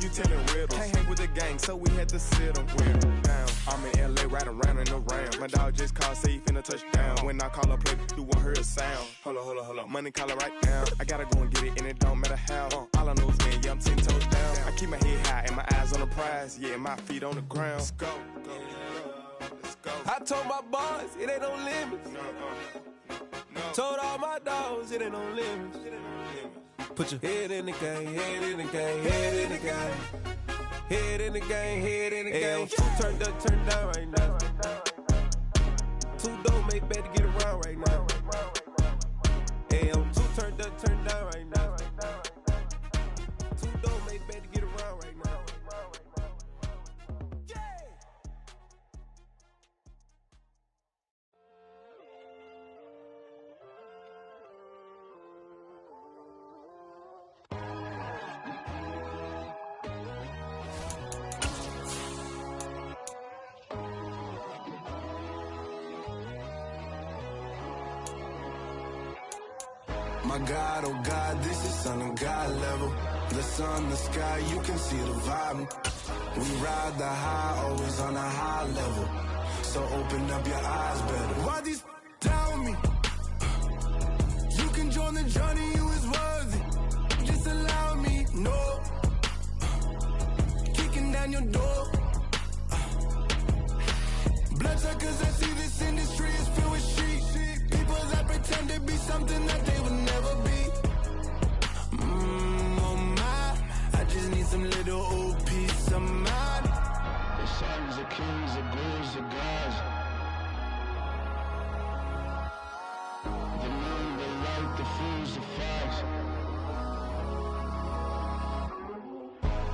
you telling riddles. Can't hang with the gang, so we had to sit them down. I'm in LA, riding around in the ram. My dog just called, say he finna touchdown. When I call a play, you won't hear a sound. Hold up, money calling right now. I gotta go and get it, and it don't matter how. All I know is man, yeah, I'm 10 toes down. I keep my head high and my eyes on the prize. Yeah, my feet on the ground. Let's go. I told my boys, it ain't no limits. Told all my dogs, it ain't no limits. Put your head in the game, head in the game, head in the game. Head in the game, head in the game. Turned up, turned down right now. Two dope make better get around right now. Hey, I'm two turned up, turned down right now. Two dope make better get around right now. My God, oh God, this is son of God level. The sun, the sky, you can see the vibe. We ride the high, always on a high level. So open up your eyes better. Why these tell me? You can join the journey, you is worthy. Just allow me, no. Kicking down your door. Bloodsuckers, I see this industry is filled with sheep. People that pretend to be something that they would never be. Oh my, I just need some little old peace of mind. The sons of kings, the gurus, the gods. The moon, the light, the fools, the fogs.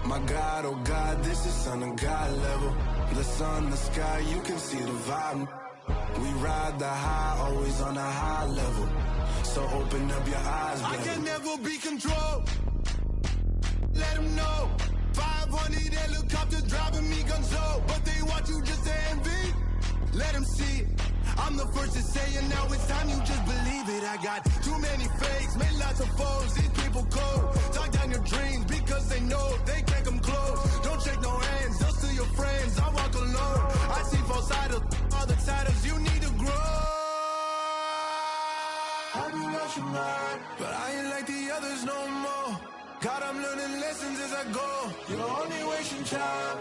My God, oh God, this is son of God level. The sun, the sky, you can see the vibe. We ride the high, always on a high level. So open up your eyes, baby. I can never be controlled. Let them know. 500 helicopters driving me gonzo. But they want you just to envy. Let them see it. I'm the first to say it, now it's time you just believe it. I got too many fakes, made lots of foes. These people cold. Talk down your dreams because they know they can't come close. Don't shake no hands, they'll steal your friends. I walk alone. I see false idols, all the titles you need to grow. Have you lost your mind? But I ain't like the others no more. God, I'm learning lessons as I go. You're only wasting time.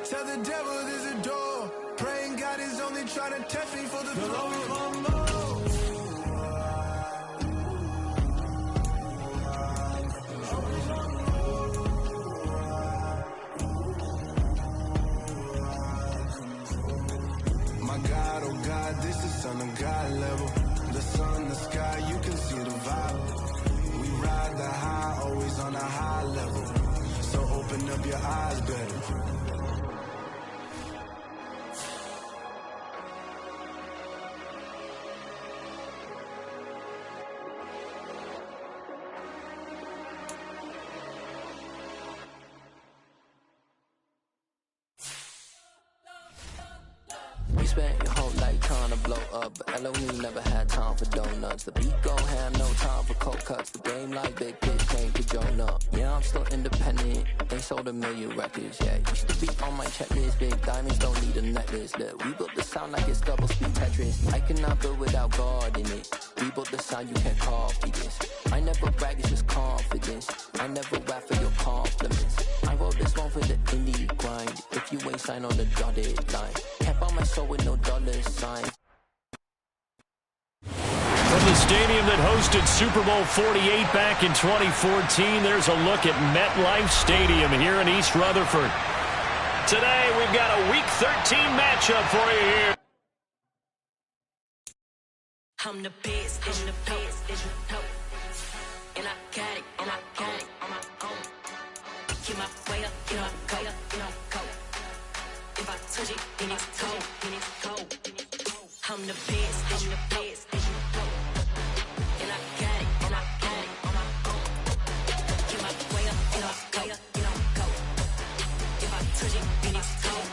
Tell the devil there's a door. Praying God is only trying to test me for the glory of my mouth. My God, oh God, this is son of God level. The sun, the sky, you can see the vibe. We ride the high, always on a high level. So open up your eyes better. Spent your whole life trying to blow up, but Elohim never had time for donuts. The beat gon' have no time for cold cuts. The game like big bitch came to Jonah. Yeah, I'm still independent. They sold 1 million records. Yeah, used to be on my checklist. Big diamonds don't need a necklace. Look, we built the sound like it's double speed Tetris. I cannot build without God in it. We built the sound, you can't copy this. I never brag, it's just confidence. I never rap for your compliments. I wrote this one for the indie grind. If you ain't signed on the dotted line, can't buy my soul with no dollar sign. From the stadium that hosted Super Bowl 48 back in 2014, there's a look at MetLife Stadium here in East Rutherford. Today, we've got a Week 13 matchup for you here. I'm the best, I'm the best, and I got it, on my own. Keep my way up, you know, go. If I touch it, then it's cold, I'm the best, and I got it, on my own. Keep my way up, you know, go. If I touch it, then it's cold.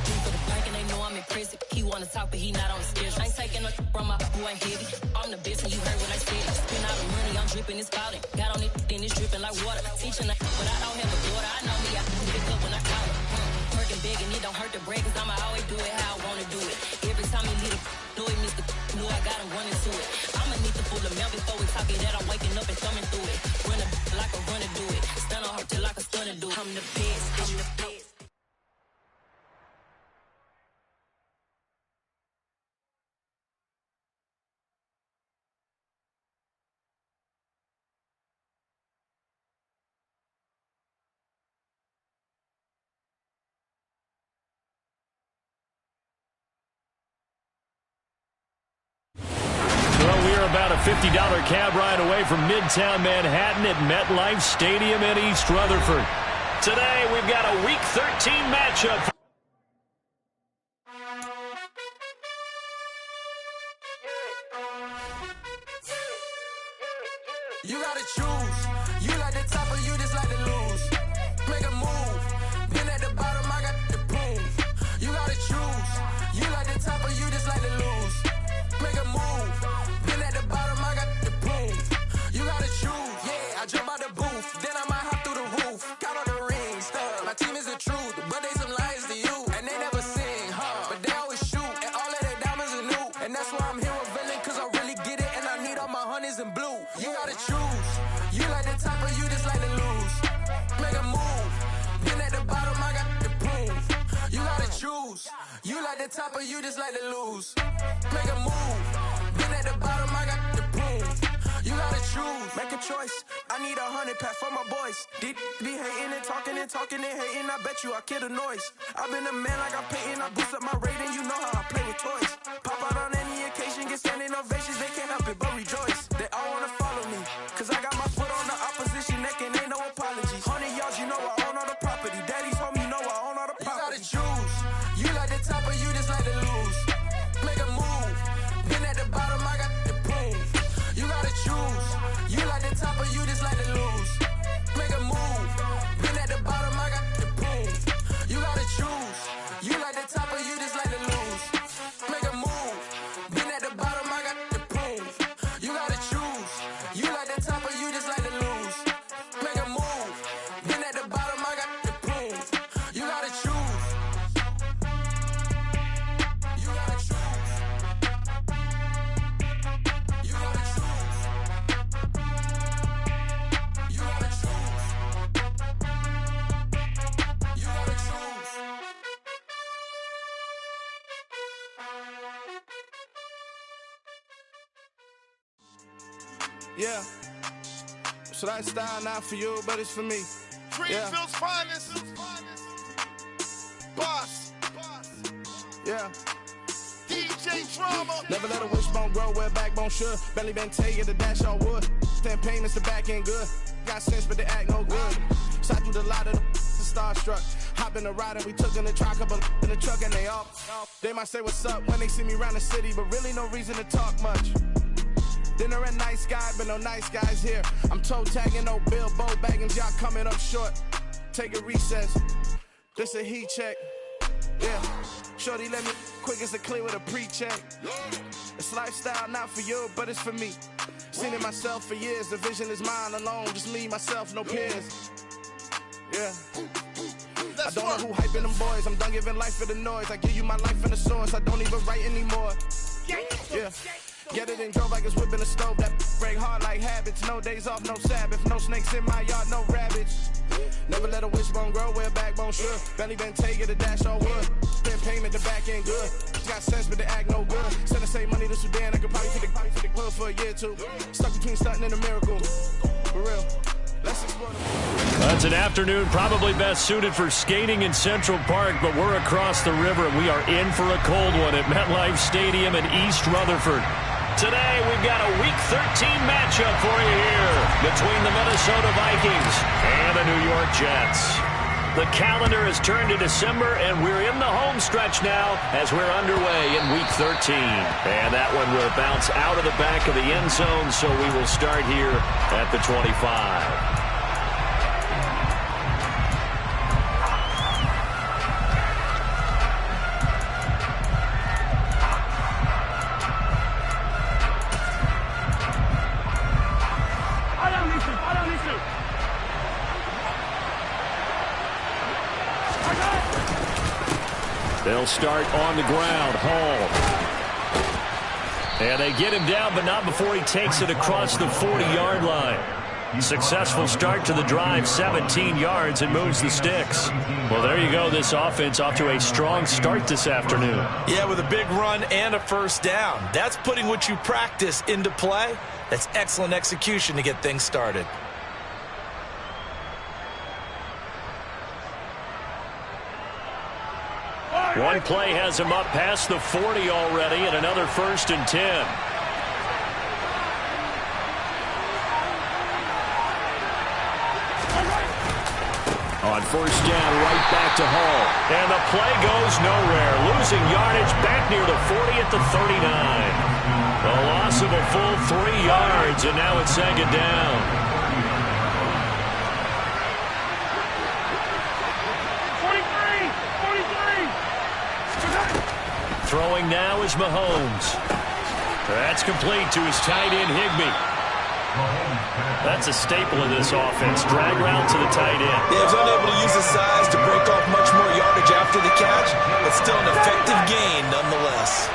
Deep in the bank and they know I'm in prison. He wanna talk, but he not on the schedule. I ain't taking no from my boy heavy. I'm the best, and you heard what I said. Spend all the money, I'm dripping, it's falling. Got on it, then it's dripping like water. beach and but I don't have a daughter. I know me, I pick up when I call her. Working big and it don't hurt the break, cause I'ma always do it how I wanna do it. Every time he leave the it, Mr. Knew I got him running to it. I'ma need to pull the mail before we talk it that I'm waking up and thumbing through it. Run a like a runner do it. Stun on her till like a stunner do it. I'm the best, I'm the best. About a $50 cab ride away from Midtown Manhattan at MetLife Stadium in East Rutherford. Today, we've got a Week 13 matchup. You gotta choose. You like the top or you just like to lose. Make a move. Been at the bottom, I got the boom. You gotta choose. You like the top or you just like to lose. Make a move. Been at the bottom, I got the boom. You gotta choose. Yeah, I jump out the booth. Then I might hop through the roof. Count all the rings. My team is the truth, but they some liars to you. And they never sing, but they always shoot. And all of their diamonds are new. And that's why I'm here revealing, cause I really get it. And I need all my honeys in blue. You gotta choose. You like the top or you just like to lose. Make a move. Been at the bottom, I got the boom. You gotta choose. You like the top or you just like to lose. Make a move. Been at the bottom, I got the boom. You gotta choose. Make a choice. I need 100 pack for my boys. Deep be hating and talking and hating. I bet you I kill the noise. I've been a man like I'm painting. I boost up my rating. You know how I play with toys. Pop out on any occasion, get standing ovations. They can't help it but rejoice. They all wanna follow me, cause I got my foot on the opposition neck and ain't no apologies. 100 yards, you know I own all the property. Daddy's home, you know I own all the property. You gotta choose. You like the top or you just like to lose. Make a move. Been at the bottom, I got the boom. You gotta choose. You like the top or you just like to lose. Make a move. Been at the bottom, I got the boom. You gotta choose. You like the top or you just like to lose. Make a move. Been at the bottom, I got the boom. You gotta choose. You like the top or you just like to lose. Make a move. Been at the bottom, I got the boom. You gotta choose. You gotta choose. You gotta choose. You gotta choose. You gotta choose. Yeah. So that style not for you, but it's for me. Greenfield's finest. Boss. Yeah. DJ Drama. Never let a wishbone grow where backbone should. Belly been taking the dash all wood. Then payments the back end good. Got sense, but they act no good. Shot through the lot of the starstruck. Hop in the ride and we took in the truck, couple in the truck and they off. They might say what's up when they see me around the city, but really no reason to talk much. Dinner and nice guy, but no nice guys here. I'm toe tagging, no Bilbo bagging, y'all coming up short. Take a recess. This a heat check. Yeah. Shorty let me quick as a clear with a pre-check. It's lifestyle not for you, but it's for me. Seen it myself for years. The vision is mine alone. Just me, myself, no peers. Yeah. I don't know who hyping them boys. I'm done giving life for the noise. I give you my life in the source. I don't even write anymore. Yeah. Get it and go like it's whipping a stove. That break hard like habits. No days off, no Sabbath. No snakes in my yard, no rabbits. Never let a wishbone grow where backbone should. Belly been taking the dash all wood. Spend payment, the back end good. Got sense, but they act no good. Send the same money to Sudan. I could probably take the hood for a year or two. Stuck between stunting and a miracle. For real. Let's explore the That's an afternoon probably best suited for skating in Central Park, but we're across the river and we are in for a cold one at MetLife Stadium in East Rutherford. Today, we've got a Week 13 matchup for you here between the Minnesota Vikings and the New York Jets. The calendar has turned to December, and we're in the home stretch now as we're underway in Week 13. And that one will bounce out of the back of the end zone, so we will start here at the 25. They'll start on the ground. Hall. And they get him down, but not before he takes it across the 40-yard line. Successful start to the drive, 17 yards, and moves the sticks. Well, there you go. This offense off to a strong start this afternoon. Yeah, with a big run and a first down. That's putting what you practice into play. That's excellent execution to get things started. One play has him up past the 40 already, and another 1st and 10. On first down, right back to Hall. And the play goes nowhere. Losing yardage back near the 40 at the 39. A loss of a full 3 yards, and now it's 2nd down. Throwing now is Mahomes. That's complete to his tight end, Higbee. That's a staple of this offense. Drag route to the tight end. Yeah, he's unable to use his size to break off much more yardage after the catch, but still an effective gain nonetheless.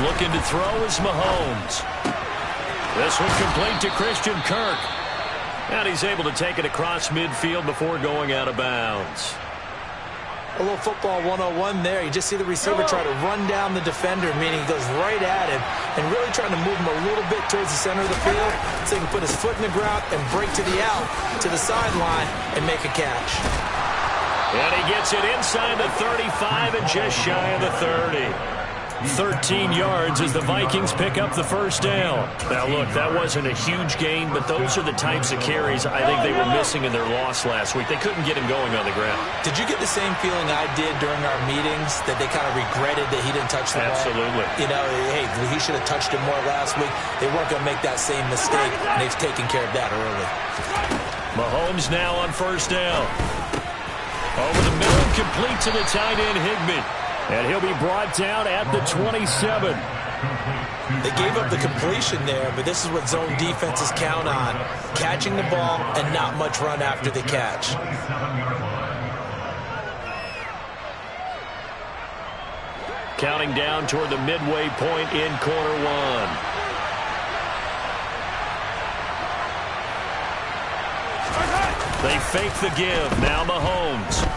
Looking to throw is Mahomes. This one complete to Christian Kirk. And he's able to take it across midfield before going out of bounds. A little football 101 there. You just see the receiver try to run down the defender, meaning he goes right at him and really trying to move him a little bit towards the center of the field so he can put his foot in the ground and break to the out, to the sideline, and make a catch. And he gets it inside the 35 and just shy of the 30. 13 yards as the Vikings pick up the first down. Now, look, that wasn't a huge gain, but those are the types of carries I think they were missing in their loss last week. They couldn't get him going on the ground. Did you get the same feeling I did during our meetings, that they kind of regretted that he didn't touch the ball? Absolutely. You know, hey, he should have touched it more last week. They weren't going to make that same mistake, and they've taken care of that early. Mahomes now on first down. Over the middle, complete to the tight end, Higbee. And he'll be brought down at the 27. They gave up the completion there, but this is what zone defenses count on. Catching the ball and not much run after the catch. Counting down toward the midway point in quarter one. They fake the give. Now Mahomes.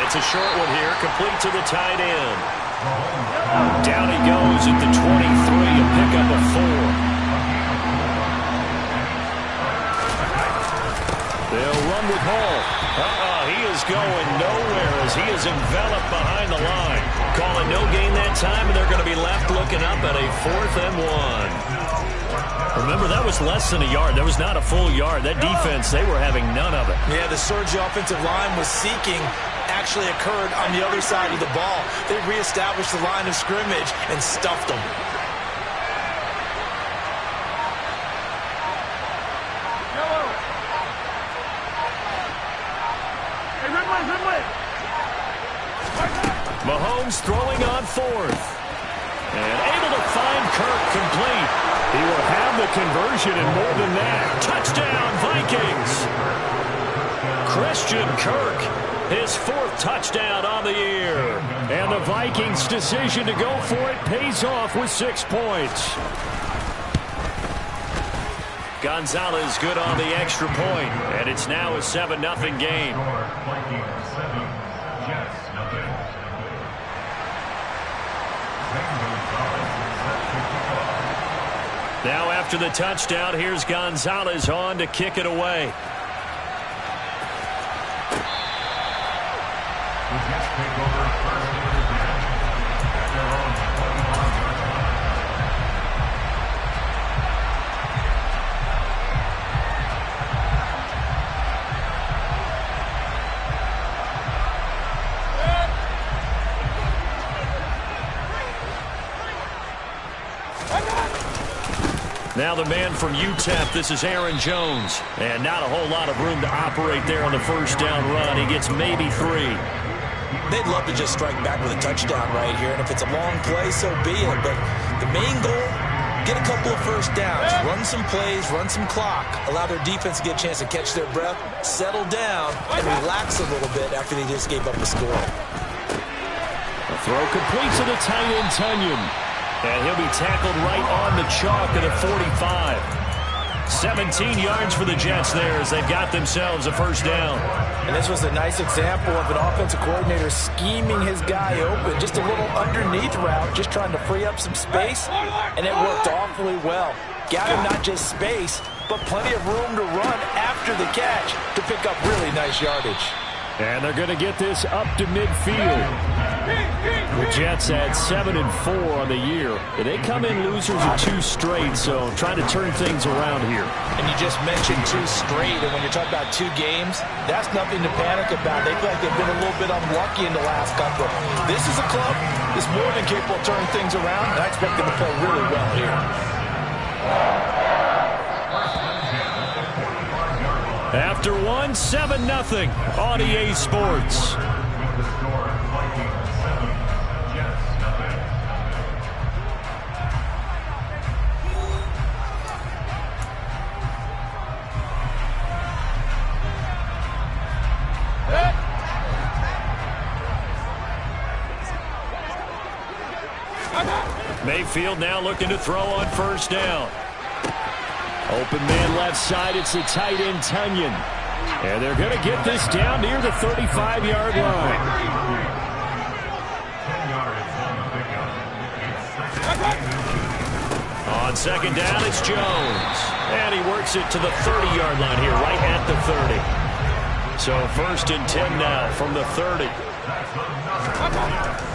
It's a short one here, complete to the tight end. Down he goes at the 23, a pickup of 4. They'll run with Hall. He is going nowhere as he is enveloped behind the line. Calling no gain that time, and they're going to be left looking up at a 4th and 1. Remember, that was less than a yard. That was not a full yard. That defense, they were having none of it. Yeah, the surge the offensive line was seeking actually occurred on the other side of the ball. They reestablished the line of scrimmage and stuffed them. Mahomes throwing on 4th. And able to find Kirk complete. He will have the conversion and more than that. Touchdown, Vikings. Christian Kirk, his 4th touchdown on the year. And the Vikings' decision to go for it pays off with 6 points. Gonzalez good on the extra point, and it's now a 7-0 game. Now after the touchdown, here's Gonzalez on to kick it away. Now the man from UTEP, this is Aaron Jones. And not a whole lot of room to operate there on the first down run. He gets maybe 3. They'd love to just strike back with a touchdown right here. And if it's a long play, so be it. But the main goal get a couple of first downs, run some plays, run some clock, allow their defense to get a chance to catch their breath, settle down, and relax a little bit after they just gave up a score. The throw complete to the tight end, Tunyon. And he'll be tackled right on the chalk at the 45. 17 yards for the Jets there as they've got themselves a first down. And this was a nice example of an offensive coordinator scheming his guy open. Just a little underneath route, just trying to free up some space, and it worked awfully well. Got him not just space, but plenty of room to run after the catch to pick up really nice yardage. And they're going to get this up to midfield. The Jets had 7-4 on the year. They come in losers of 2 straight, so trying to turn things around here. And you just mentioned 2 straight, and when you're talking about 2 games, that's nothing to panic about. They feel like they've been a little bit unlucky in the last couple. This is a club that's more than capable of turning things around, and I expect them to play really well here. After 1, 7-0 on EA Sports. Mayfield now looking to throw on first down. Open man left side, it's the tight end Tunyon. And they're going to get this down near the 35-yard line. On second down, it's Jones. And he works it to the 30-yard line here, right at the 30. So 1st and 10 now from the 30.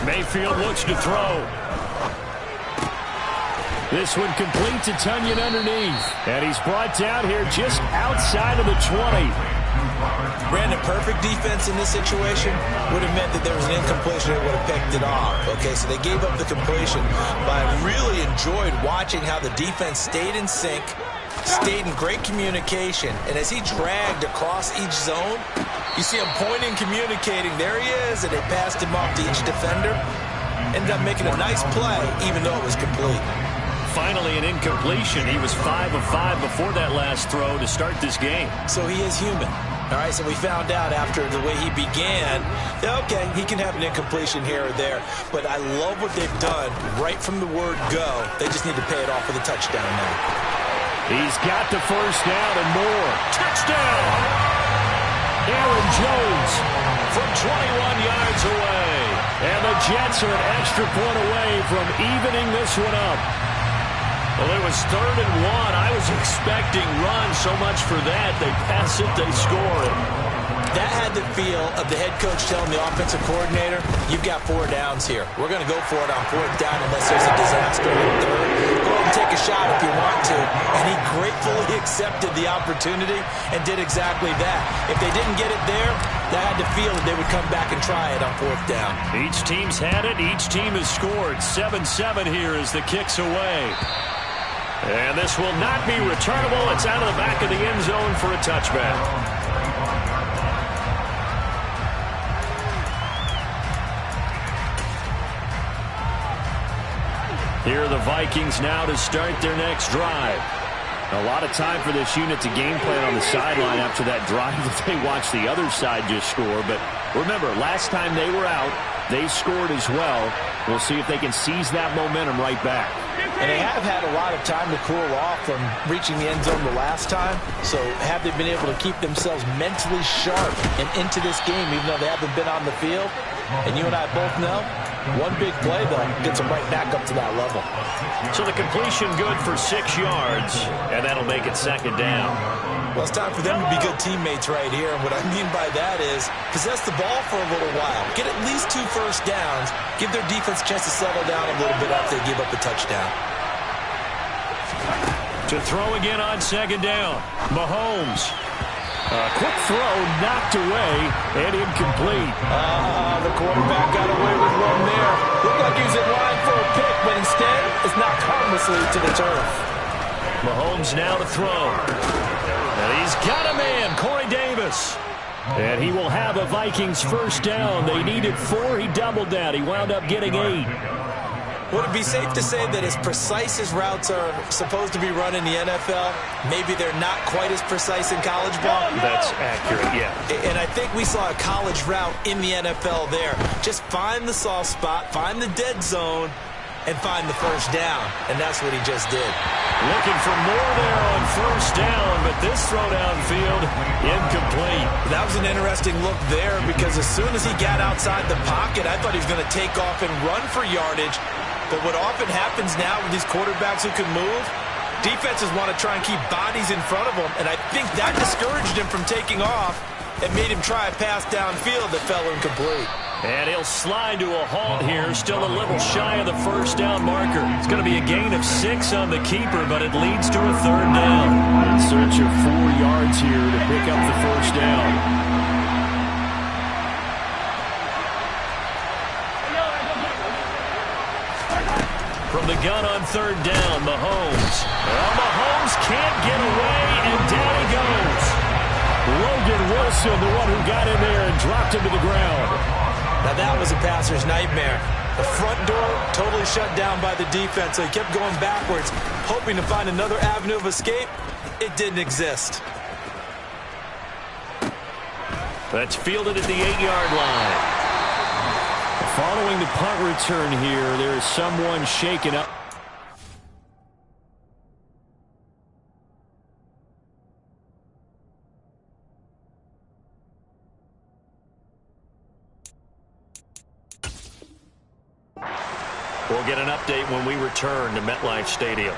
Mayfield looks to throw. This one complete to Tunyon underneath. And he's brought down here just outside of the 20. Brandon, perfect defense in this situation would have meant that there was an incompletion. They would have picked it off. Okay, so they gave up the completion. But I really enjoyed watching how the defense stayed in sync, stayed in great communication. And as he dragged across each zone, you see him pointing, communicating. There he is, and they passed him off to each defender. Ended up making a nice play, even though it was complete. Finally an incompletion. He was 5 of 5 before that last throw to start this game. So he is human. All right, so we found out after the way he began, okay, he can have an incompletion here or there, but I love what they've done right from the word go. They just need to pay it off with a touchdown now. He's got the first down and more. Touchdown! Aaron Jones from 21 yards away. And the Jets are an extra point away from evening this one up. Well, it was 3rd and 1. I was expecting run so much for that. They pass it, they score it. That had the feel of the head coach telling the offensive coordinator, you've got 4 downs here. We're going to go for it on 4th down unless there's a disaster in 3rd. Go ahead and take a shot if you want to. And he gratefully accepted the opportunity and did exactly that. If they didn't get it there, that had the feel that they would come back and try it on 4th down. Each team's had it. Each team has scored. 7-7 here as the kick's away. And this will not be returnable. It's out of the back of the end zone for a touchback. Here are the Vikings now to start their next drive. A lot of time for this unit to game plan on the sideline after that drive that they watched the other side just score. But remember, last time they were out, they scored as well. We'll see if they can seize that momentum right back. And they have had a lot of time to cool off from reaching the end zone the last time. So have they been able to keep themselves mentally sharp and into this game, even though they haven't been on the field? And you and I both know, one big play, though, gets them right back up to that level. So the completion good for 6 yards, and that'll make it 2nd down. Well, it's time for them to be good teammates right here. And what I mean by that is possess the ball for a little while. Get at least 2 first downs. Give their defense a chance to settle down a little bit after they give up the touchdown. To throw again on 2nd down. Mahomes. A quick throw knocked away and incomplete. The quarterback got away with one there. Looked like he was in line for a pick, but instead it's knocked harmlessly to the turf. Mahomes now to throw. And he's got a man, Corey Davis. And he will have a Vikings first down. They needed 4. He doubled that. He wound up getting 8. Would it be safe to say that as precise as routes are supposed to be run in the NFL, maybe they're not quite as precise in college ball? That's accurate, yeah. And I think we saw a college route in the NFL there. Just find the soft spot, find the dead zone, and find the first down. And that's what he just did. Looking for more there on first down, but this throw downfield, incomplete. That was an interesting look there because as soon as he got outside the pocket, I thought he was going to take off and run for yardage. But what often happens now with these quarterbacks who can move, defenses want to try and keep bodies in front of them, and I think that discouraged him from taking off and made him try a pass downfield that fell incomplete. And he'll slide to a halt here, still a little shy of the first down marker. It's going to be a gain of 6 on the keeper, but it leads to a third down. In search of 4 yards here to pick up the first down. From the gun on third down, Mahomes. Well, Mahomes can't get away, and down he goes. Logan Wilson, the one who got in there and dropped him to the ground. Now that was a passer's nightmare. The front door totally shut down by the defense, so he kept going backwards, hoping to find another avenue of escape. It didn't exist. That's fielded at the 8-yard line. Following the punt return here, there is someone shaken up. We'll get an update when we return to MetLife Stadium.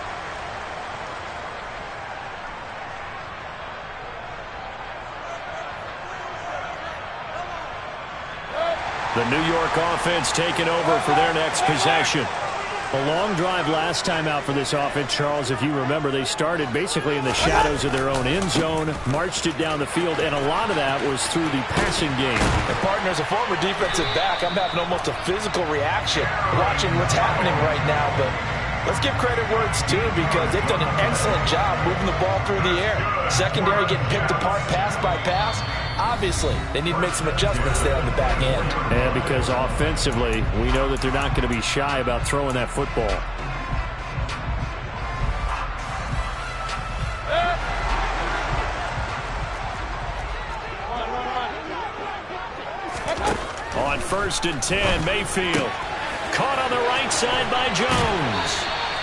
The New York offense taking over for their next possession. A long drive last time out for this offense, Charles. If you remember, they started basically in the shadows of their own end zone, marched it down the field, and a lot of that was through the passing game. And partner, as a former defensive back, I'm having almost a physical reaction watching what's happening right now. But let's give credit where it's due because they've done an excellent job moving the ball through the air. Secondary getting picked apart pass by pass. Obviously, they need to make some adjustments there on the back end. And because offensively, we know that they're not going to be shy about throwing that football. On 1st and 10, Mayfield. Caught on the right side by Jones.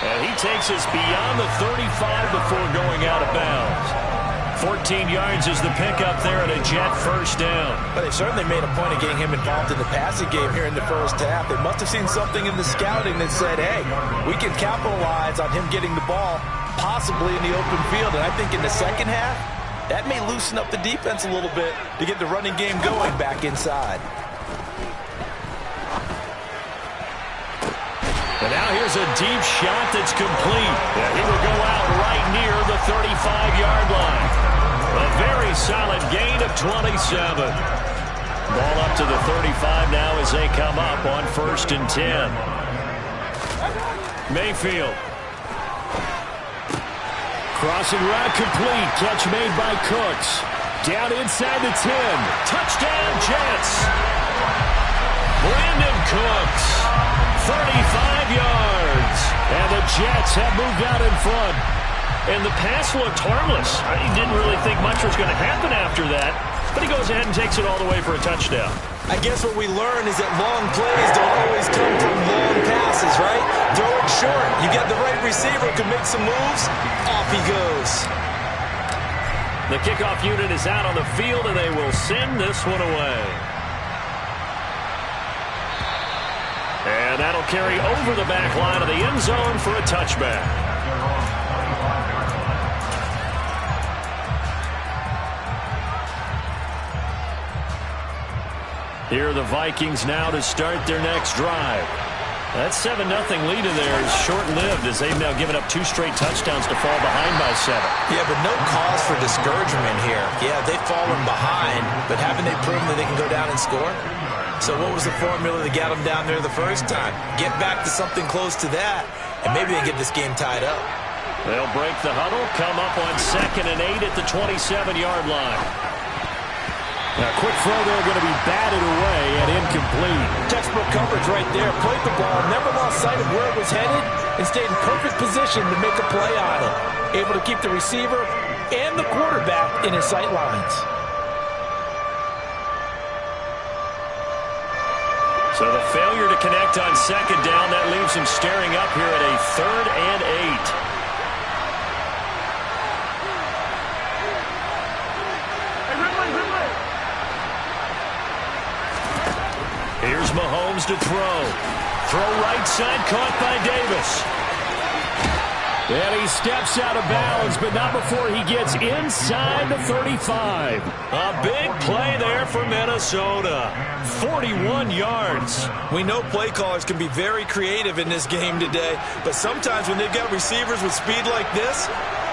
And he takes us beyond the 35 before going out of bounds. 14 yards is the pickup there at a Jet first down. But they certainly made a point of getting him involved in the passing game here in the first half. They must have seen something in the scouting that said, hey, we can capitalize on him getting the ball possibly in the open field. And I think in the second half, that may loosen up the defense a little bit to get the running game going back inside. And now here's a deep shot that's complete. Yeah, he will go out right near the 35-yard line. A very solid gain of 27. Ball up to the 35 now as they come up on 1st and 10. Mayfield. Crossing route complete. Catch made by Cooks. Down inside the 10. Touchdown Jets. Brandon Cooks. 35 yards. And the Jets have moved out in front. And the pass looked harmless. I didn't really think much was going to happen after that. But he goes ahead and takes it all the way for a touchdown. I guess what we learn is that long plays don't always come from long passes, right? Throw it short. You got the right receiver who can make some moves. Off he goes. The kickoff unit is out on the field, and they will send this one away. And that'll carry over the back line of the end zone for a touchback. Here are the Vikings now to start their next drive. That 7-0 lead in there is short-lived as they've now given up 2 straight touchdowns to fall behind by 7. Yeah, but no cause for discouragement here. Yeah, they've fallen behind, but haven't they proven that they can go down and score? So what was the formula that got them down there the first time? Get back to something close to that, and maybe they get this game tied up. They'll break the huddle, come up on 2nd and 8 at the 27-yard line. A quick throw there going to be batted away and incomplete. Textbook coverage right there. Played the ball, never lost sight of where it was headed, and stayed in perfect position to make a play on it. Able to keep the receiver and the quarterback in his sight lines. So the failure to connect on second down, that leaves him staring up here at a 3rd and 8. Here's Mahomes to throw. Throw right side, caught by Davis. And he steps out of bounds, but not before he gets inside the 35. A big play there for Minnesota. 41 yards. We know play callers can be very creative in this game today, but sometimes when they've got receivers with speed like this,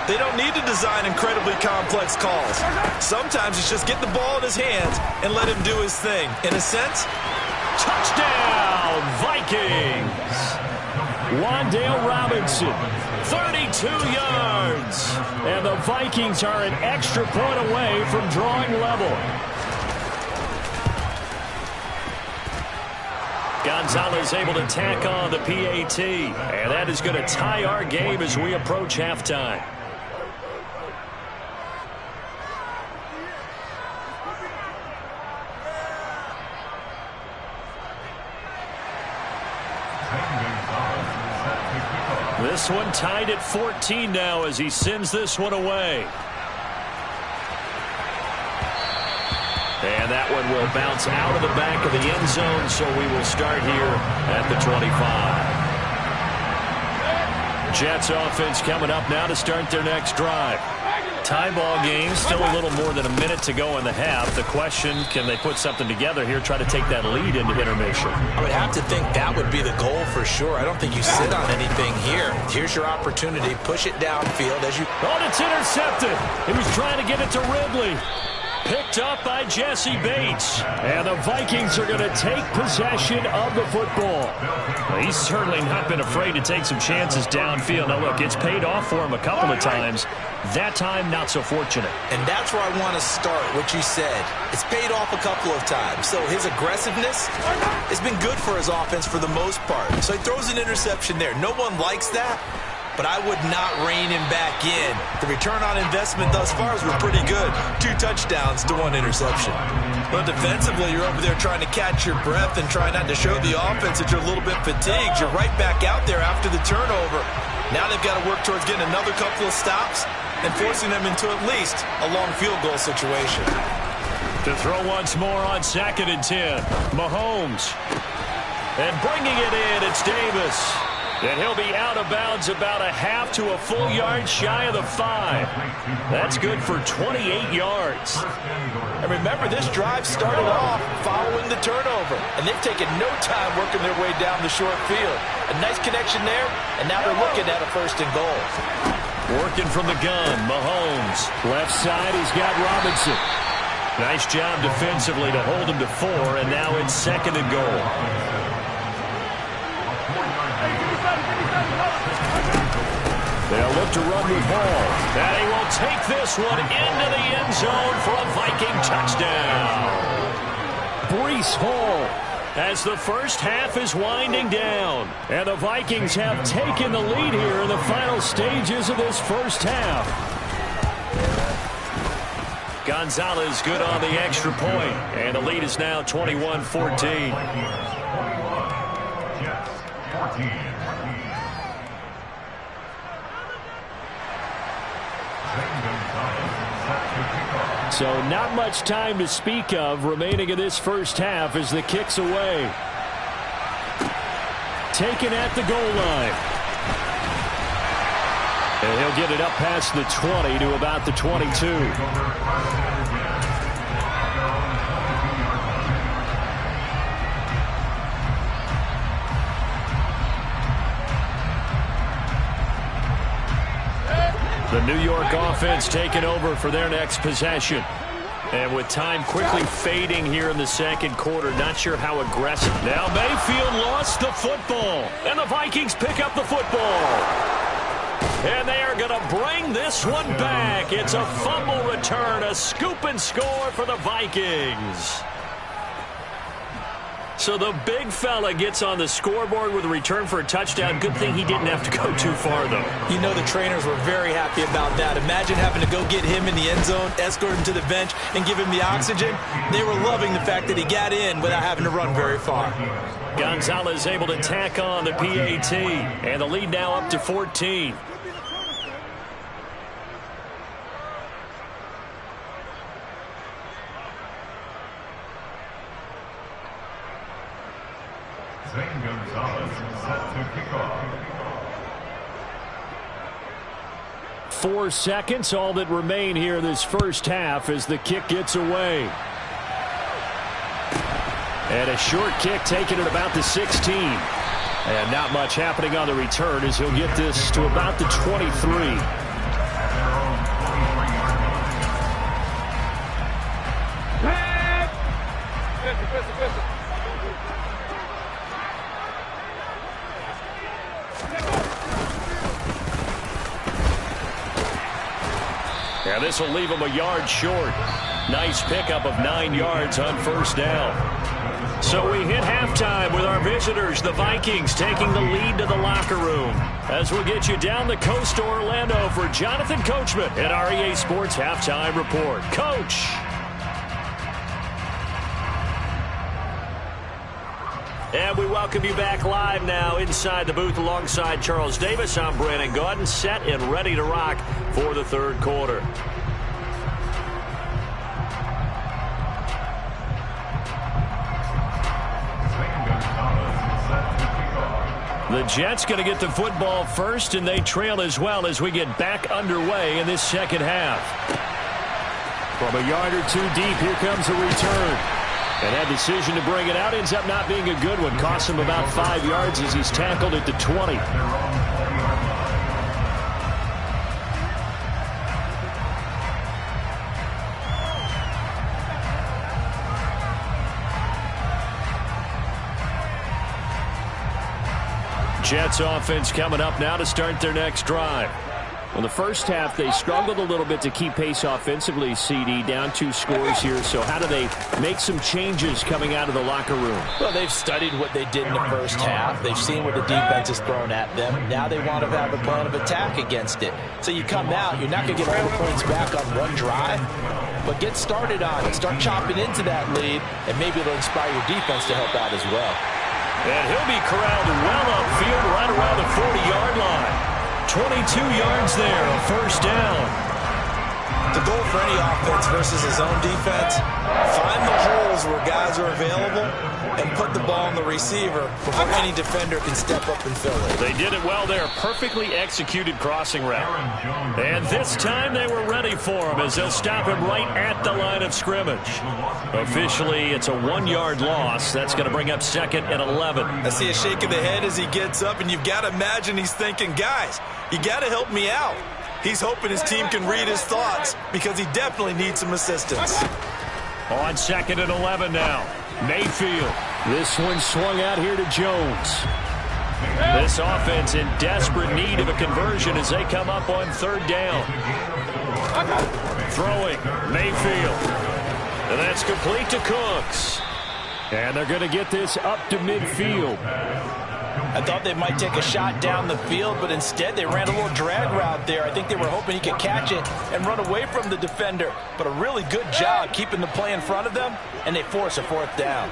they don't need to design incredibly complex calls. Sometimes it's just get the ball in his hands and let him do his thing. In a sense, touchdown, Vikings. Wan'Dale Robinson, 32 yards. And the Vikings are an extra point away from drawing level. Gonzalez able to tack on the PAT. And that is going to tie our game as we approach halftime. This one tied at 14 now as he sends this one away. And that one will bounce out of the back of the end zone, so we will start here at the 25. Jets offense coming up now to start their next drive. Tie ball game, still a little more than a minute to go in the half. The question, can they put something together here, try to take that lead into intermission? I would have to think that would be the goal for sure. I don't think you sit on anything here. Here's your opportunity. Push it downfield as you... Oh, it's intercepted. He was trying to get it to Ridley. Picked up by Jesse Bates. And the Vikings are going to take possession of the football. Well, he's certainly not been afraid to take some chances downfield. Now, look, it's paid off for him a couple of times. That time, not so fortunate. And that's where I want to start, what you said. It's paid off a couple of times. So his aggressiveness has been good for his offense for the most part. So he throws an interception there. No one likes that. But I would not rein him back in. The return on investment thus far has been pretty good. 2 touchdowns to 1 interception. But defensively, you're over there trying to catch your breath and try not to show the offense that you're a little bit fatigued. You're right back out there after the turnover. Now they've got to work towards getting another couple of stops and forcing them into at least a long field goal situation. To throw once more on 2nd and 10. Mahomes. And bringing it in, it's Davis. And he'll be out of bounds about a half to a full yard shy of the 5. That's good for 28 yards. And remember, this drive started off following the turnover. And they've taken no time working their way down the short field. A nice connection there, and now they're looking at a 1st and goal. Working from the gun, Mahomes. Left side, he's got Robinson. Nice job defensively to hold him to 4, and now it's 2nd and goal. They'll look to run with Hall. And he will take this one into the end zone for a Viking touchdown. Breece Hall as the first half is winding down. And the Vikings have taken the lead here in the final stages of this first half. Gonzalez good on the extra point. And the lead is now 21-14. So not much time to speak of remaining in this first half as the kick's away. Taken at the goal line. And he'll get it up past the 20 to about the 22. The New York offense taking over for their next possession. And with time quickly fading here in the second quarter, not sure how aggressive. Now Mayfield lost the football. And the Vikings pick up the football. And they are going to bring this one back. It's a fumble return, a scoop and score for the Vikings. So the big fella gets on the scoreboard with a return for a touchdown. Good thing he didn't have to go too far, though. You know the trainers were very happy about that. Imagine having to go get him in the end zone, escort him to the bench, and give him the oxygen. They were loving the fact that he got in without having to run very far. Gonzalez able to tack on the PAT, and the lead now up to 14. Gonzalez set to kick off. 4 seconds, all that remain here this first half as the kick gets away. And a short kick taken at about the 16. And not much happening on the return as he'll get this to about the 23. Yeah, this will leave him a yard short. Nice pickup of 9 yards on first down. So we hit halftime with our visitors, the Vikings, taking the lead to the locker room. As we get you down the coast to Orlando for Jonathan Coachman at our EA Sports Halftime Report. Coach. And we welcome you back live now inside the booth alongside Charles Davis. I'm Brandon Gaudin, set and ready to rock for the third quarter. The Jets going to get the football first, and they trail as well as we get back underway in this second half. From a yard or two deep, here comes a return. And that decision to bring it out ends up not being a good one. Costs him about 5 yards as he's tackled at the 20. Jets offense coming up now to start their next drive. Well, the first half, they struggled a little bit to keep pace offensively, CD, down 2 scores here. So how do they make some changes coming out of the locker room? Well, they've studied what they did in the first half. They've seen what the defense has thrown at them. Now they want to have a plan of attack against it. So you come out, you're not going to get all the points back on one drive, but get started on it. Start chopping into that lead, and maybe it'll inspire your defense to help out as well. And he'll be corralled well upfield right around the 40-yard line. 22 yards there, a first down. The goal for any offense versus his own defense, find the holes where guys are available and put the ball on the receiver before any defender can step up and fill it. They did it well there. Perfectly executed crossing route. And this time they were ready for him as they'll stop him right at the line of scrimmage. Officially, it's a 1-yard loss. That's going to bring up 2nd and 11. I see a shake of the head as he gets up, and you've got to imagine he's thinking, guys, you got to help me out. He's hoping his team can read his thoughts because he definitely needs some assistance. On 2nd and 11 now. Mayfield. This one swung out here to Jones. This offense in desperate need of a conversion as they come up on 3rd down. Throwing. Mayfield. And that's complete to Cooks. And they're going to get this up to midfield. I thought they might take a shot down the field, but instead they ran a little drag route there. I think they were hoping he could catch it and run away from the defender. But a really good job keeping the play in front of them, and they force a 4th down.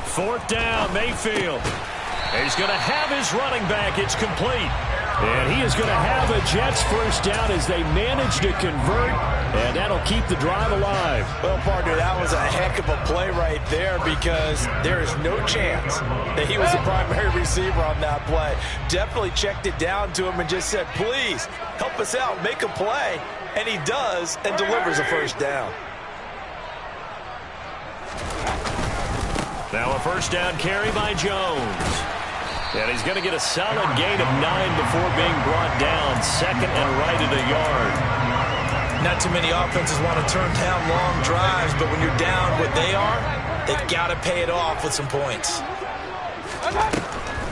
4th down, Mayfield. He's going to have his running back. It's complete. And he is going to have a Jets first down as they manage to convert, and that'll keep the drive alive. Well, partner, that was a heck of a play right there because there is no chance that he was the primary receiver on that play. Definitely checked it down to him and just said, please, help us out, make a play. And he does and delivers a first down. Now a first down carry by Jones. And he's going to get a solid gain of 9 before being brought down. 2nd and right at a yard. Not too many offenses want to turn down long drives, but when you're down what they are, they've got to pay it off with some points.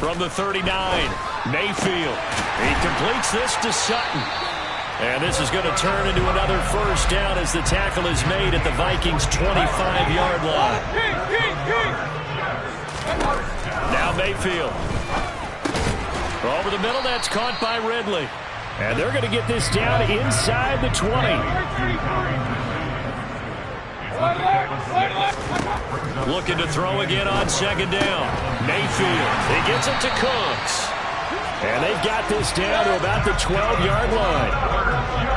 From the 39, Mayfield. He completes this to Sutton. And this is going to turn into another first down as the tackle is made at the Vikings' 25-yard line. Now Mayfield. Over the middle, that's caught by Ridley. And they're going to get this down inside the 20. Looking to throw again on second down. Mayfield. He gets it to Cooks. And they've got this down to about the 12-yard line.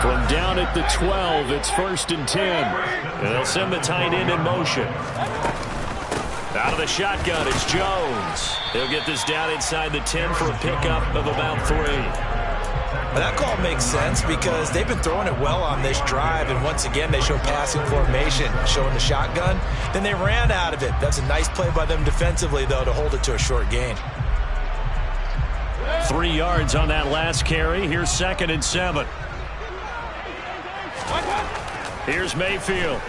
From down at the 12, it's 1st and 10. And they'll send the tight end in motion. Out of the shotgun, it's Jones. He'll get this down inside the 10 for a pickup of about 3. Well, that call makes sense because they've been throwing it well on this drive, and once again they show passing formation, showing the shotgun. Then they ran out of it. That's a nice play by them defensively, though, to hold it to a short gain. 3 yards on that last carry. Here's 2nd and 7. Here's Mayfield.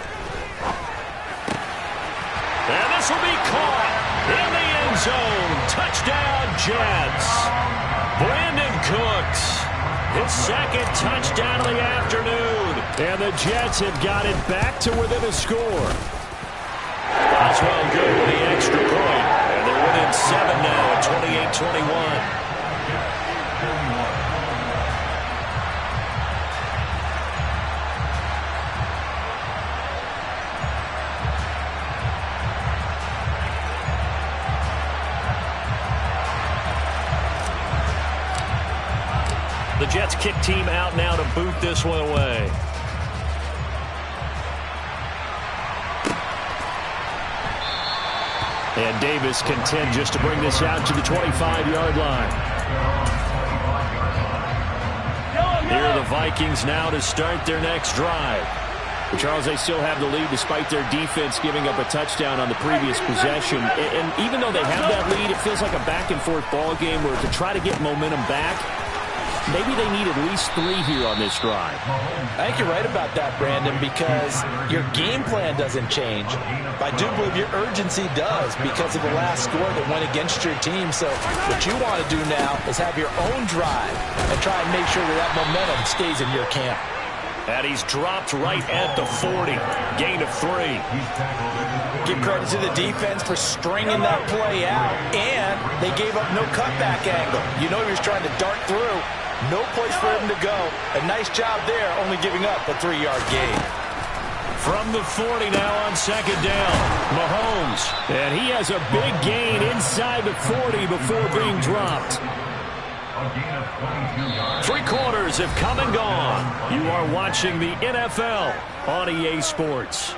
And this will be caught in the end zone. Touchdown, Jets. Brandon Cooks, his 2nd touchdown of the afternoon. And the Jets have got it back to within a score. Oswell good with the extra point. And they're within 7 now at 28-21. The Jets kick team out now to boot this one away. And Davis content just to bring this out to the 25-yard line. Here are the Vikings now to start their next drive. But Charles, they still have the lead despite their defense giving up a touchdown on the previous possession. And even though they have that lead, it feels like a back-and-forth ball game where to try to get momentum back, maybe they need at least 3 here on this drive. I think you're right about that, Brandon, because your game plan doesn't change. But I do believe your urgency does because of the last score that went against your team. So what you want to do now is have your own drive and try and make sure that momentum stays in your camp. And he's dropped right at the 40. Gain of 3. Give credit to the defense for stringing that play out. And they gave up no cutback angle. You know he was trying to dart through. No place for him to go. A nice job there, only giving up a 3-yard gain. From the 40 now on 2nd down. Mahomes. And he has a big gain inside the 40 before being dropped. 3 quarters have come and gone. You are watching the NFL on EA Sports.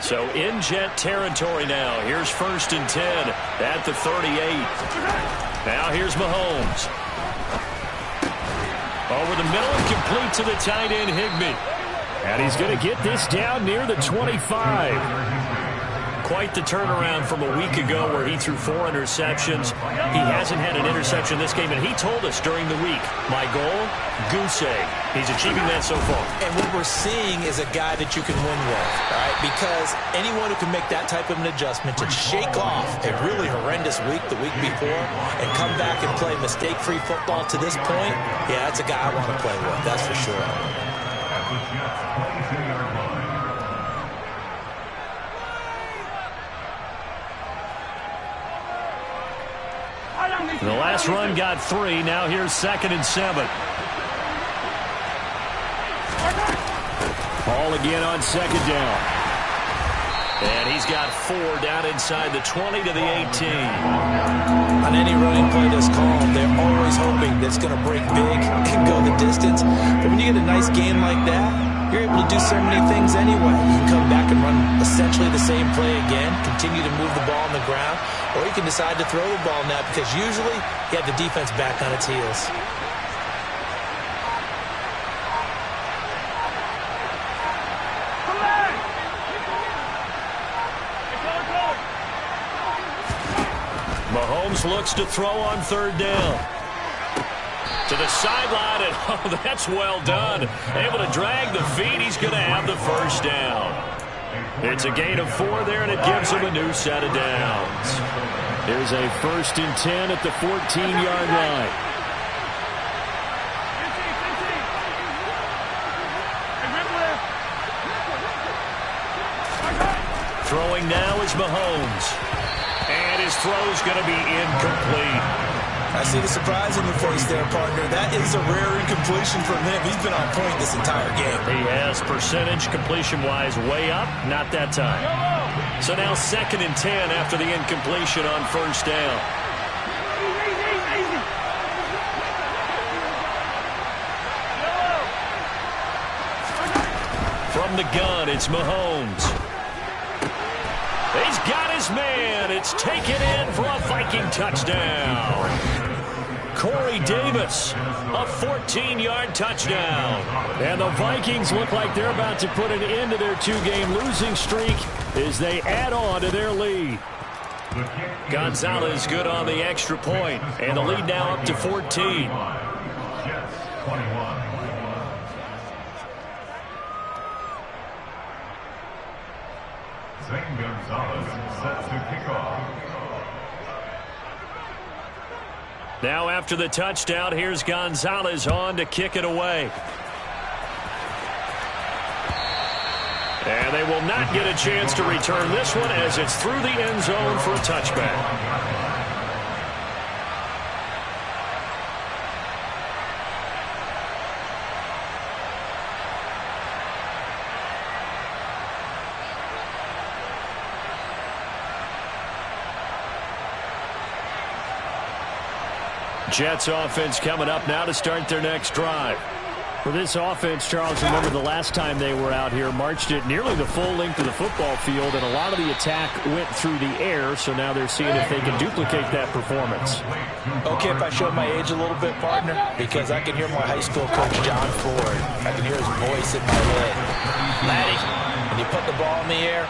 So in Jet territory now. Here's 1st and 10 at the 38. Now here's Mahomes. Over the middle and complete to the tight end, Higbee. And he's going to get this down near the 25. Quite the turnaround from a week ago where he threw 4 interceptions. He hasn't had an interception this game, and he told us during the week, my goal, goose egg. He's achieving that so far. And what we're seeing is a guy that you can win with, all right? Because anyone who can make that type of an adjustment to shake off a really horrendous week the week before and come back and play mistake-free football to this point, yeah, that's a guy I want to play with, that's for sure. The last run got 3. Now here's 2nd and 7. Ball again on 2nd down. And he's got 4 down inside the 20 to the 18. On any running play that's called, they're always hoping that it's going to break big and go the distance. But when you get a nice game like that, you're able to do so many things anyway. You can come back and run essentially the same play again, continue to move the ball on the ground, or you can decide to throw the ball now because usually you have the defense back on its heels. Mahomes looks to throw on 3rd down. To the sideline, and oh, that's well done. Able to drag the feet. He's going to have the first down. It's a gain of 4 there, and it gives him a new set of downs. Here's a 1st and 10 at the 14-yard line. Throwing now is Mahomes. And his throw's going to be incomplete. I see the surprise in your face there, partner. That is a rare incompletion from him. He's been on point this entire game. He has percentage completion-wise way up, not that time. So now 2nd and 10 after the incompletion on 1st down. From the gun, it's Mahomes. He's got his man. It's taken in for a Viking touchdown. Corey Davis, a 14-yard touchdown. And the Vikings look like they're about to put an end to their 2-game losing streak as they add on to their lead. Gonzalez good on the extra point, and the lead now up to 14. Jets 21. Zane Gonzalez set to kick off. Now after the touchdown, here's Gonzalez on to kick it away. And they will not get a chance to return this one as it's through the end zone for a touchback. Jets offense coming up now to start their next drive. For this offense, Charles, remember the last time they were out here, marched it nearly the full length of the football field, and a lot of the attack went through the air, so now they're seeing if they can duplicate that performance. Okay, if I show my age a little bit, partner, because I can hear my high school coach, John Ford. I can hear his voice in my head. Laddie, when you put the ball in the air,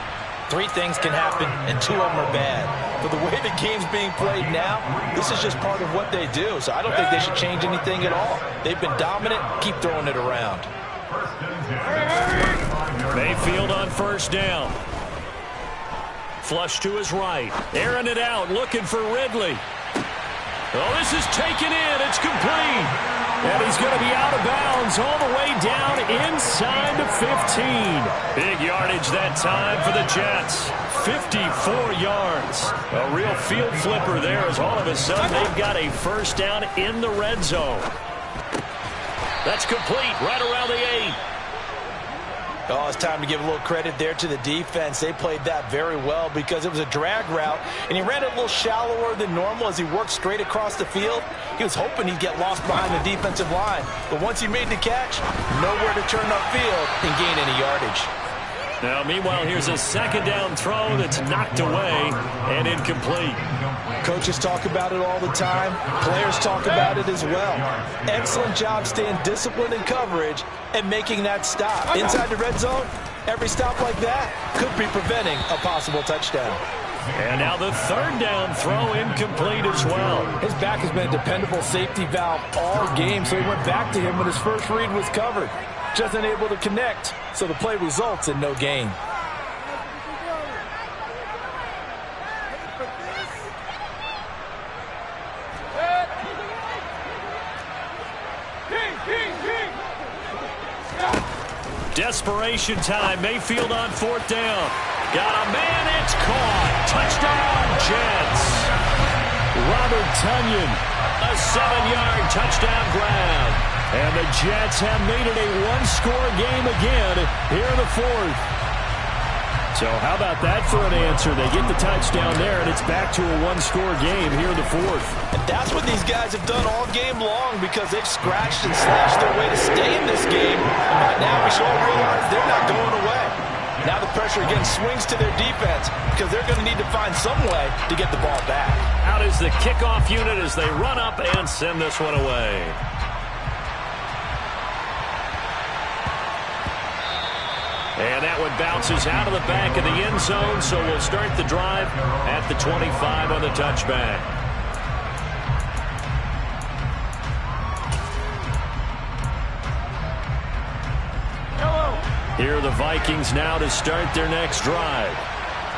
3 things can happen, and 2 of them are bad. But the way the game's being played now, this is just part of what they do. So I don't think they should change anything at all. They've been dominant. Keep throwing it around. Mayfield on 1st down. Flush to his right. Airing it out, looking for Ridley. Oh, this is taken in. It's complete. And he's going to be out of bounds all the way down inside the 15. Big yardage that time for the Jets. 54 yards. A real field flipper there as all of a sudden they've got a 1st down in the red zone. That's complete right around the 8. Oh, it's time to give a little credit there to the defense. They played that very well because it was a drag route, and he ran it a little shallower than normal as he worked straight across the field. He was hoping he'd get lost behind the defensive line, but once he made the catch, nowhere to turn upfield and gain any yardage. Now, meanwhile, here's a 2nd down throw that's knocked away and incomplete. Coaches talk about it all the time. Players talk about it as well. Excellent job staying disciplined in coverage and making that stop. Inside the red zone, every stop like that could be preventing a possible touchdown. And now the 3rd down throw incomplete as well. His back has been a dependable safety valve all game, so he went back to him when his first read was covered. Just unable to connect, so the play results in no gain. Desperation time. Mayfield on 4th down. Got a man. It's caught. Touchdown, Jets. Robert Tonyan, a 7-yard touchdown grab. And the Jets have made it a 1-score game again here in the 4th. So how about that for an answer? They get the touchdown there, and it's back to a 1-score game here in the 4th. And that's what these guys have done all game long because they've scratched and slashed their way to stay in this game. And by now we should all realize they're not going away. Now the pressure again swings to their defense because they're going to need to find some way to get the ball back. Out is the kickoff unit as they run up and send this one away. And that one bounces out of the back of the end zone, so we'll start the drive at the 25 on the touchback. Here are the Vikings now to start their next drive.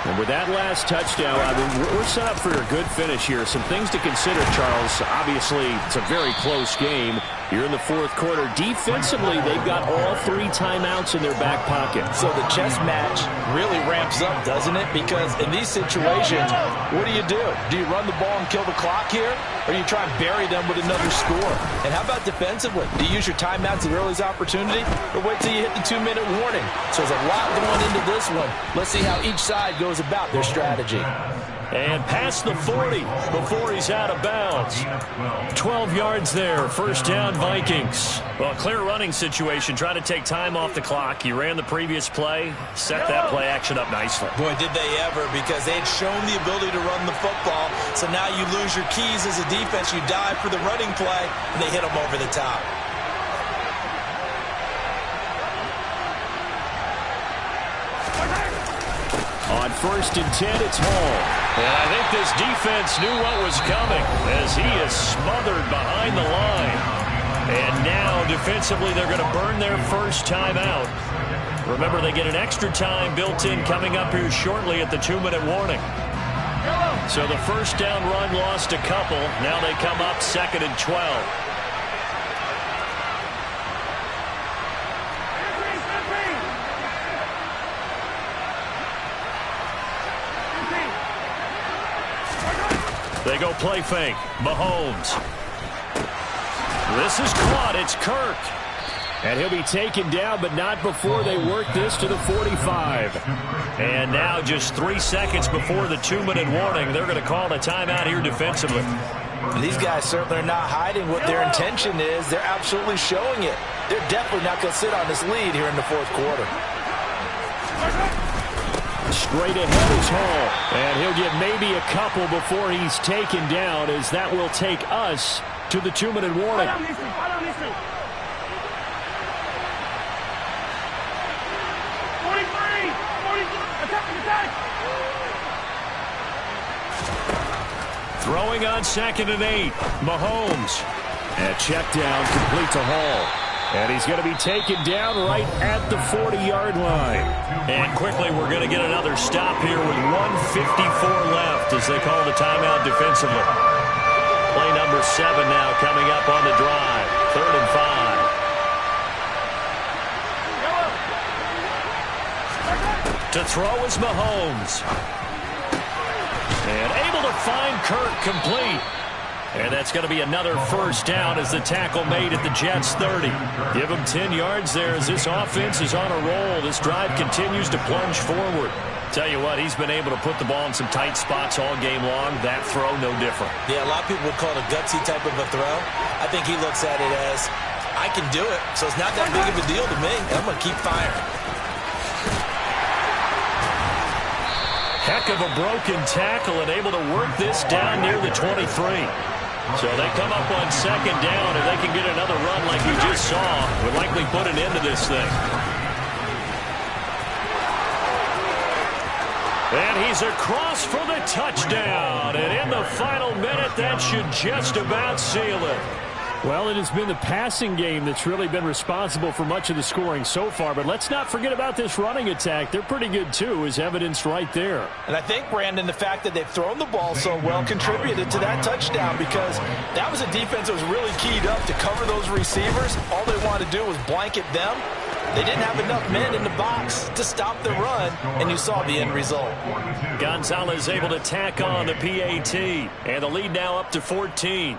And with that last touchdown, I mean, we're set up for a good finish here. Some things to consider, Charles. Obviously, it's a very close game. You're in the fourth quarter. Defensively, they've got all 3 timeouts in their back pocket. So the chess match really ramps up, doesn't it? Because in these situations, what do? Do you run the ball and kill the clock here? Or do you try and bury them with another score? And how about defensively? Do you use your timeouts at earliest opportunity? Or wait till you hit the 2-minute warning? So there's a lot going into this one. Let's see how each side goes about their strategy. And past the 40 before he's out of bounds. 12 yards there. First down, Vikings. Well, clear running situation. Trying to take time off the clock. He ran the previous play. Set that play action up nicely. Boy, did they ever, because they had shown the ability to run the football. So now you lose your keys as a defense. You dive for the running play, and they hit them over the top. On 1st and 10, it's Hall. And I think this defense knew what was coming as he is smothered behind the line. And now, defensively, they're going to burn their first time out. Remember, they get an extra time built in coming up here shortly at the 2-minute warning. So the first down run lost a couple. Now they come up 2nd and 12. They go play fake. Mahomes. This is caught. It's Kirk. And he'll be taken down, but not before they work this to the 45. And now just 3 seconds before the 2-minute warning, they're going to call a timeout here defensively. And these guys certainly are not hiding what their intention is. They're absolutely showing it. They're definitely not going to sit on this lead here in the fourth quarter. Straight ahead is Hall. And he'll get maybe a couple before he's taken down, as that will take us to the 2-minute warning. Throwing on 2nd and 8. Mahomes. And a check down complete to Hall. And he's going to be taken down right at the 40-yard line. And quickly, we're going to get another stop here with 1:54 left as they call the timeout defensively. Play number 7 now coming up on the drive. 3rd and 5. To throw is Mahomes. And able to find Kirk complete. And that's going to be another first down as the tackle made at the Jets' 30. Give him 10 yards there as this offense is on a roll. This drive continues to plunge forward. Tell you what, he's been able to put the ball in some tight spots all game long. That throw, no different. Yeah, a lot of people would call it a gutsy type of a throw. I think he looks at it as, I can do it, so it's not that big of a deal to me. I'm going to keep firing. Heck of a broken tackle and able to work this down near the 23. So they come up on 2nd down, and they can get another run like we just saw. Would likely put an end to this thing. And he's across for the touchdown. And in the final minute, that should just about seal it. Well, it has been the passing game that's really been responsible for much of the scoring so far. But let's not forget about this running attack. They're pretty good, too, as evidenced right there. And I think, Brandon, the fact that they've thrown the ball so well contributed to that touchdown, because that was a defense that was really keyed up to cover those receivers. All they wanted to do was blanket them. They didn't have enough men in the box to stop the run, and you saw the end result. Gonzalez able to tack on the PAT, and the lead now up to 14.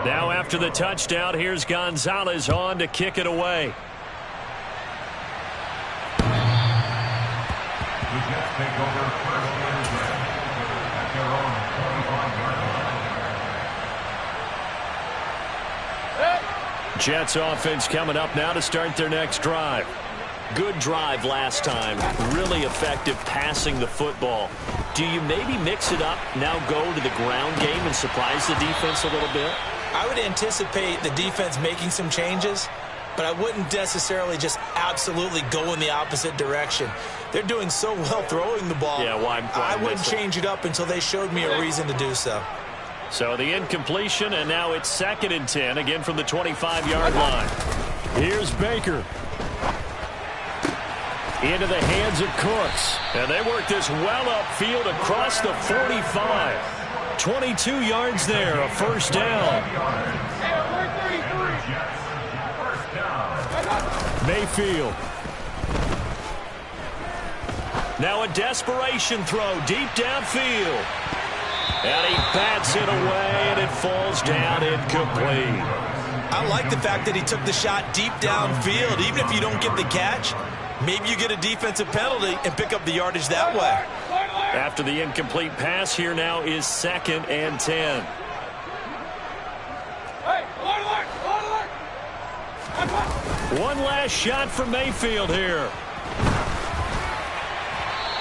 Now after the touchdown, here's Gonzalez on to kick it away. The Jets take over first and 10 at their own 25-yard line. Jets offense coming up now to start their next drive. Good drive last time. Really effective passing the football. Do you maybe mix it up, now go to the ground game and surprise the defense a little bit? I would anticipate the defense making some changes. but I wouldn't necessarily just absolutely go in the opposite direction. They're doing so well throwing the ball. Yeah, why I wouldn't change it up until they showed me a reason to do so. So the incompletion, and now it's 2nd and 10, again from the 25-yard line. Here's Baker. Into the hands of Cooks. And they work this well upfield across the 45. 22 yards there, a first down. Mayfield. Now a desperation throw deep downfield. And he bats it away, and it falls down incomplete. I like the fact that he took the shot deep downfield. Even if you don't get the catch, maybe you get a defensive penalty and pick up the yardage that way. After the incomplete pass, here now is 2nd and 10. One last shot from Mayfield here.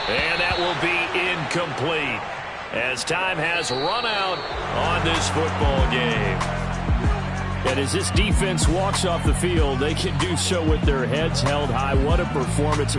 And that will be incomplete, as time has run out on this football game. And as this defense walks off the field, they can do so with their heads held high. What a performance.